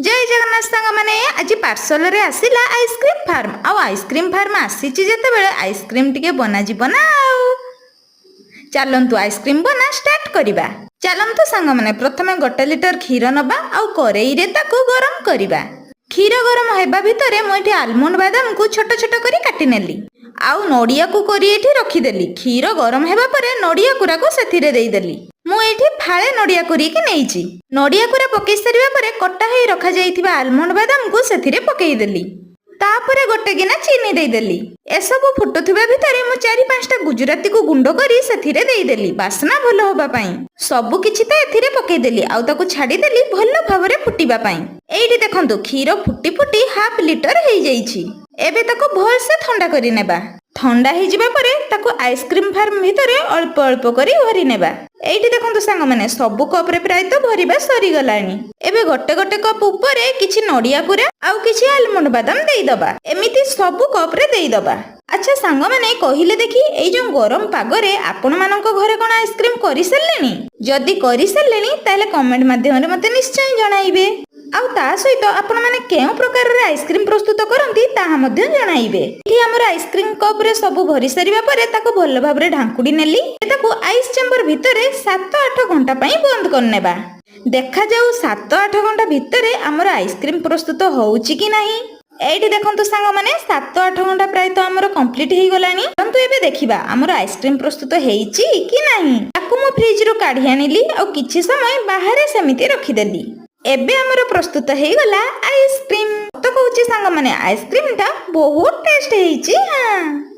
जय जगन्नाथ सांग माने आज पार्सल रे आसिला आइसक्रीम फार्म आइसक्रीम फार्म आसीची जेतेबेले आइसक्रीम टिके बना जीव ना चलंतु आइसक्रीम बना स्टार्ट करिबा। चलंतु सांग माने प्रथमे 1 लिटर क्षीर नबा करेई रे ताकू गरम करिबा। क्षीर गरम हेबा भितरे मु एठी आलमंड बादाम को छोट छोट करी काटी नेली नड़िया को करी एठी रखी देली। क्षीर गरम हेबा परे नड़िया कुरा को सेथिरे देई देली। मु एठी फाळे नड़िया कुरी के नेइची। नड़िया कुरा पकई सारिबा परे कटा हेई रखा जाइथिबा आलमंड बादाम को सेथिरे पकई देली। तापरे गोटे गिना चीनी देई देली। एसबु फुटुथिबा भितरे मु 4-5टा गुजराती को गुंड करी सेथिरे देई देली बासना भलो होबा पई। सबु किछि त एथिरे पकई देली ताकू छाडी देली भलो भाबरे फुटिबा पई। एइठी देखंतु क्षीर फुटी फुटी हाफ लिटर हेई जाईछि। एबे ताकू भल से ठंडा करी नेबा। ठंडा हो जिबा परे ताकू आइसक्रीम फार्म भितरे अल्प अल्प करी भरी नेबा। एइठी देखंतु सांग माने सबु कप रे प्राय तो भरिबा सरी गलानी। एबे गोटे गोटे कप ऊपरे किछि नड़िया कुरा किछि आलमंड बादाम देई दबा। एमिति सबु कप रे देई दबा। अच्छा सांग माने कहिले देखि एई जो गरम पागरे आपण मानको घरे कोन आइसक्रीम करि सल्लेनी? जदि करि सल्लेनी ताले कमेंट माध्यम रे मते निश्चय जणाइबे। ता सहित आपण माने केउ प्रकार रे आइसक्रीम प्रस्तुत करंती ताहा मध्ये जणाइबे। एठी हमर आइसक्रीम कप रे सबु भरि सरिबा परे ताको भलो भाबरे ढांकुडी नेली। ताको आइस चेंबर भितरे 7-8 घंटा पई बंद करनेबा। देखा जाऊ 7-8 घंटा भितरे हमर आइसक्रीम प्रस्तुत होउची कि नाही। एठी देखंतु सांग माने 7-8 घंटा प्राय तो हमर कंप्लीट हेई गलानी। परंतु एबे देखिबा हमर आइसक्रीम प्रस्तुत हेइची कि नाही। ताको मु फ्रिज रो काढी आनिली किछि समय बाहरे समिति रखी देली। एबे हमर प्रस्तुत हे गला आइसक्रीम। तो कहूची सांग माने आइसक्रीम टा बहुत टेस्ट हेइची। हां।